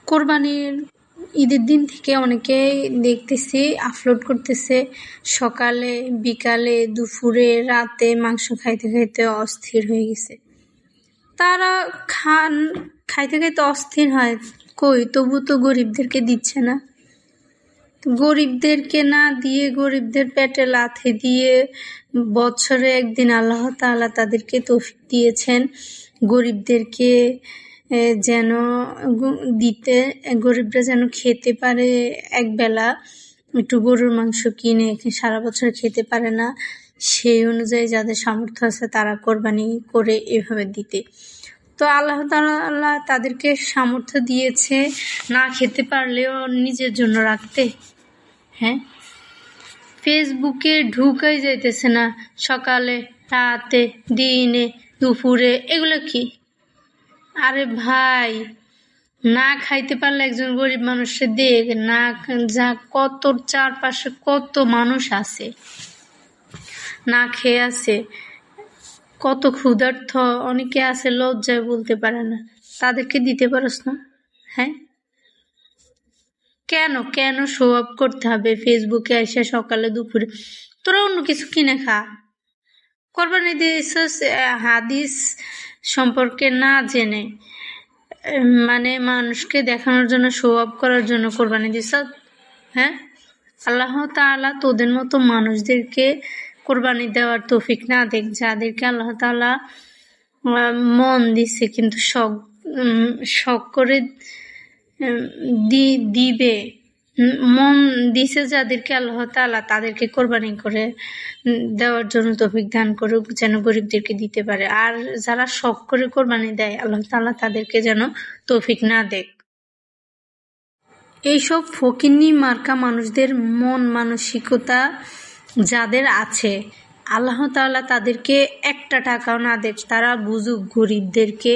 কোরবানির ঈদের দিন থেকে অনেকেই দেখতেছি আপলোড করতেছে সকালে, বিকালে, দুপুরে, রাতে মাংস খাইতে খাইতে অস্থির হয়ে গেছে। তারা খাইতে খাইতে অস্থির হয়, কই তবু তো গরিবদেরকে দিচ্ছে না। গরিবদেরকে না দিয়ে, গরিবদের পেটে লাথি দিয়ে বছরে একদিন আল্লাহ তাআলা তাদেরকে তৌফিক দিয়েছেন গরিবদেরকে যেন দিতে, গরিবরা যেন খেতে পারে একবেলা একটু গরুর মাংস কিনে, সারা বছর খেতে পারে না। সেই অনুযায়ী যাদের সামর্থ্য আছে তারা কোরবানি করে এভাবে দিতে। তো আল্লাহ তাআলা তাদেরকে সামর্থ্য দিয়েছে না খেতে পারলেও নিজের জন্য রাখতে। হ্যাঁ, ফেসবুকে ঢুকাই যাইতেছে না, সকালে, রাতে, দিনে, দুপুরে, এগুলো কি? আরে ভাই, না খাইতে পারলে একজন গরিব মানুষের দেখ না, যা কত চারপাশে কত মানুষ আছে না খেয়ে আছে, কত ক্ষুধার্ত অনেকে আছে, লজ্জায় বলতে পারে না, তাদেরকে দিতে পারস না? হ্যাঁ, কেন কেন শো আপ করতে হবে ফেসবুকে এসে সকালে দুপুরে? তোরা অন্য কিছু কিনে খা। কোরবানি দিয়েছিস হাদিস সম্পর্কে না জেনে, মানে মানুষকে দেখানোর জন্য, শো আপ করার জন্য কোরবানি দিস? হ্যাঁ, আল্লাহ তাআলা তোদের মতো মানুষদেরকে কোরবানি দেওয়ার তৌফিক না দেখ, যাদেরকে আল্লাহ তাআলা মন দিছে কিন্তু শখ করে দিবে, মন দিছে যাদেরকে আল্লাহ তাআলা, তাদেরকে কোরবানি করে দেওয়ার জন্য তৌফিক দান করুক, যেন গরিবদেরকে দিতে পারে। আর যারা শখ করে কোরবানি দেয়, আল্লাহ তাআলা তাদেরকে যেন তৌফিক না দেয়। এইসব ফকিন্নি মার্কা মানুষদের মন মানসিকতা যাদের আছে, আল্লাহ তাআলা তাদেরকে একটা টাকাও না দেয়। তারা বুঝুক গরিবদেরকে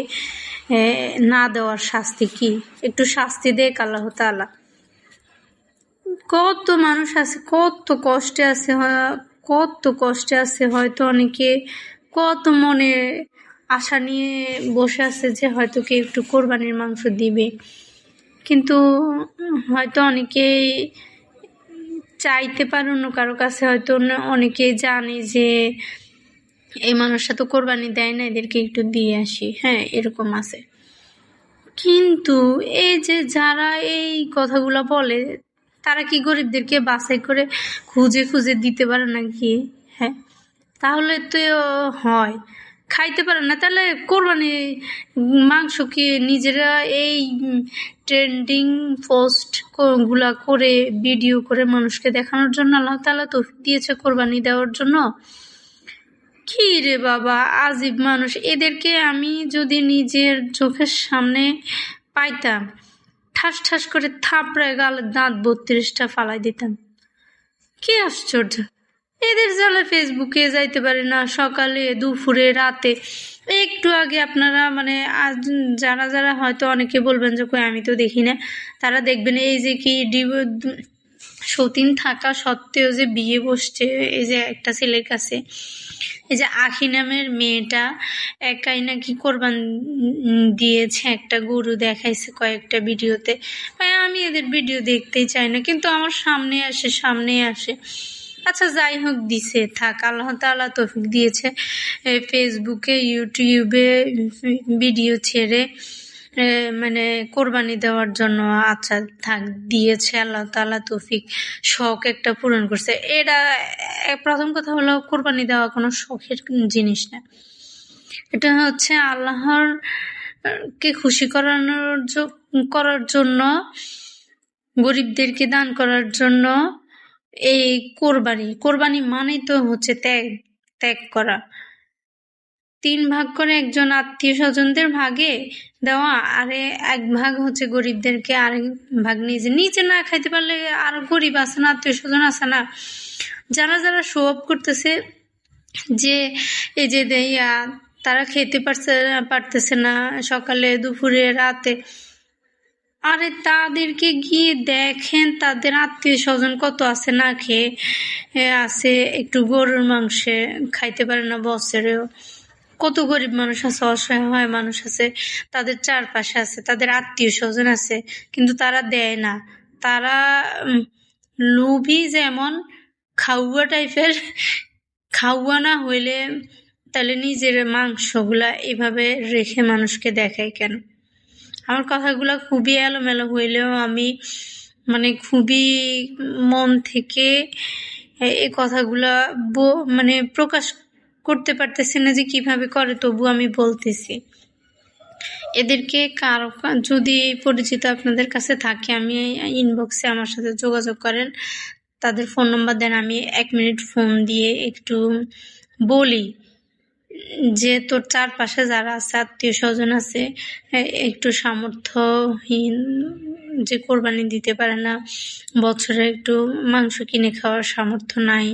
না দেওয়ার শাস্তি কি, একটু শাস্তি দেখ আল্লাহ তাআলা। কত মানুষ আছে, কত কষ্টে আছে, হয়তো অনেকে কত মনে আশা নিয়ে বসে আছে যে হয়তো কেউ একটু কোরবানির মাংস দিবে, কিন্তু হয়তো অনেকেই চাইতে পারে অন্য কারো কাছে, হয়তো অনেকেই জানে যে এই মানুষটা তো কোরবানি দেয় না, এদেরকে একটু দিয়ে আসি। হ্যাঁ, এরকম আছে। কিন্তু এই যে যারা এই কথাগুলো বলে, তারা কি গরিবদেরকে বাছাই করে খুঁজে খুঁজে দিতে পারে নাকি? হ্যাঁ, তাহলে তো হয়। খাইতে পারে না, তাহলে কোরবানি মাংস কি নিজেরা এই ট্রেন্ডিং পোস্ট গুলা করে, ভিডিও করে মানুষকে দেখানোর জন্য আল্লাহ তাআলা তৌফিক দিয়েছে কোরবানি দেওয়ার জন্য? কি রে বাবা, আজীব মানুষ। এদেরকে আমি যদি নিজের চোখের সামনে পাইতাম, ঠাস ঠাস করে থাপড়ায় গালে দাঁত 32টা ফালাই দিতাম। কি আশ্চর্য, এদের জ্বালা ফেসবুকে যাইতে পারে না, সকালে, দুপুরে, রাতে। একটু আগে আপনারা মানে যারা যারা হয়তো অনেকে বলবেন যে কই আমি তো দেখি না, তারা দেখবেন এই যে কি সতীন থাকা সত্ত্বেও যে বিয়ে বসছে এই যে একটা ছেলের কাছে, এই যে আখি নামের মেয়েটা একাই নাকি কোরবান দিয়েছে, একটা গরু দেখাইছে কয়েকটা ভিডিওতে। ভাই, আমি এদের ভিডিও দেখতেই চাই না, কিন্তু আমার সামনে আসে। আচ্ছা, যাই হোক, দিছে থাক, আল্লাহ তাআলা তৌফিক দিয়েছে ফেসবুকে, ইউটিউবে ভিডিও ছেড়ে মানে কোরবানি দেওয়ার জন্য। আচ্ছা থাক, দিয়েছে আল্লাহ তাআলা তৌফিক, শখ একটা পূরণ করছে। এটা প্রথম কথা হলো, কোরবানি দেওয়া কোনো শখের জিনিস না, এটা হচ্ছে আল্লাহর কে খুশি করার জন্য, গরিবদেরকে দান করার জন্য। এই কোরবানি মানেই তো হচ্ছে ত্যাগ করা। 3 ভাগ করে একজন আত্মীয় স্বজনদের ভাগে দেওয়া, আর 1 ভাগ হচ্ছে গরিবদেরকে, আরেক ভাগ নিজে না খাইতে পারলে আর গরিব আছে না, আত্মীয় স্বজন আছে না, যারা শো অফ করতেছে যে এই যে দেয়া, তারা খেতে পারতেছে না সকালে, দুপুরে, রাতে। আরে তাদেরকে গিয়ে দেখেন, তাদের আত্মীয় স্বজন কত আছে না খেয়ে আছে, একটু গরুর মাংসে খাইতে পারে না বছরেও। কত গরিব মানুষ আছে, অসহায় মানুষ আছে, তাদের চারপাশে আছে, তাদের আত্মীয় স্বজন আছে, কিন্তু তারা দেয় না। তারা লোভী, যেমন খাওয়া টাইপের। খাওয়া না হইলে তাহলে নিজের মাংসগুলা এভাবে রেখে মানুষকে দেখায় কেন? আমার কথাগুলো খুবই এলোমেলো হইলেও আমি মানে খুবই মন থেকে এই কথাগুলা মানে প্রকাশ করতে পারতেছি না যে কিভাবে করে, তবু আমি বলতেছি। এদেরকে কারো যদি পরিচিত আপনাদের কাছে থাকে, আমি ইনবক্সে আমার সাথে যোগাযোগ করেন, তাদের ফোন নাম্বার দেন, আমি 1 মিনিট ফোন দিয়ে একটু বলি যে তোর চারপাশে যারা আছে, আত্মীয় স্বজন আছে, একটু সামর্থ্যহীন, যে কোরবানি দিতে পারে না, বছরে একটু মাংস কিনে খাওয়ার সামর্থ্য নাই,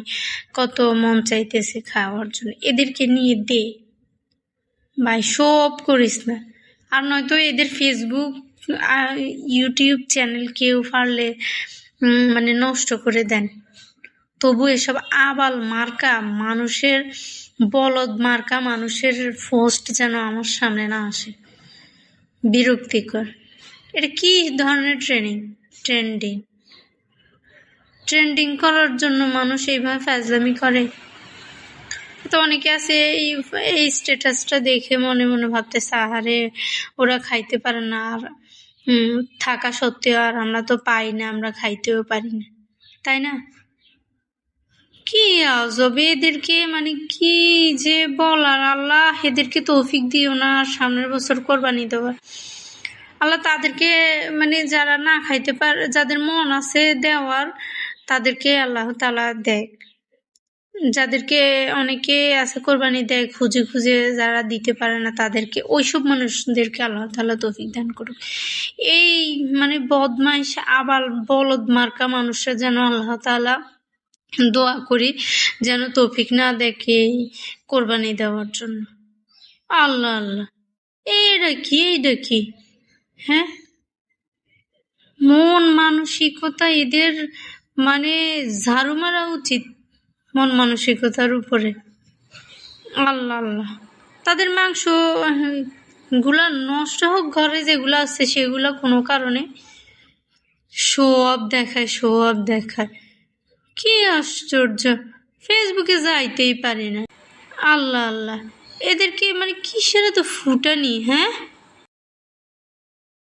কত মন চাইতেছে খাওয়ার জন্য, এদেরকে নিয়ে দে ভাই, শো অফ করিস না। আর নয়তো এদের ফেসবুক ইউটিউব চ্যানেল কেউ পারলে মানে নষ্ট করে দেন। তবু এসব আবাল মার্কা মানুষের, বলদ মার্কা মানুষের পোস্ট যেন আমার সামনে না আসে, বিরক্তিকর। এটা কি ধরনের ট্রেন্ডিং করার জন্য মানুষ এইভাবে ফাজলামি করে? তো অনেকে আছে এই স্ট্যাটাসটা দেখে মনে মনে ভাবতেছে, আহারে ওরা খাইতে পারে না, আর থাকা সত্ত্বেও আর আমরা তো পাই না, আমরা খাইতেও পারি না, তাই না? কি আজব এদেরকে, মানে কি যে বলার, আল্লাহ এদেরকে তৌফিক দিও না সামনের বছর কোরবানি দেওয়ার। আল্লাহ তাদেরকে, মানে যারা না খাইতে পারে, যাদের মন আছে দেওয়ার, তাদেরকে আল্লাহ তাআলা দেয়। যাদেরকে অনেকে আছে কোরবানি দেয় খুঁজে খুঁজে, যারা দিতে পারে না তাদেরকে, ওইসব মানুষদেরকে আল্লাহ তাআলা তৌফিক দান করুক। এই মানে বদমাইশ আবাল বলদ মার্কা মানুষরা যেন আল্লাহ তাআলা, দোয়া করি যেন তৌফিক না দেখে কোরবানি দেওয়ার জন্য। আল্লাহ আল্লাহ, এইটা কি হ্যাঁ, মন মানসিকতা এদের মানে ঝাড়ু মারা উচিত মন মানসিকতার উপরে। আল্লাহ আল্লাহ, তাদের মাংস গুলা নষ্ট হোক, ঘরে যেগুলো আছে সেগুলো কোনো কারণে শো অফ দেখায়। কি আশ্চর্য, ফেসবুকে যাইতেই পারি না। আল্লাহ আল্লাহ, এদেরকে মানে কিসের তো ফুটানি, হ্যাঁ।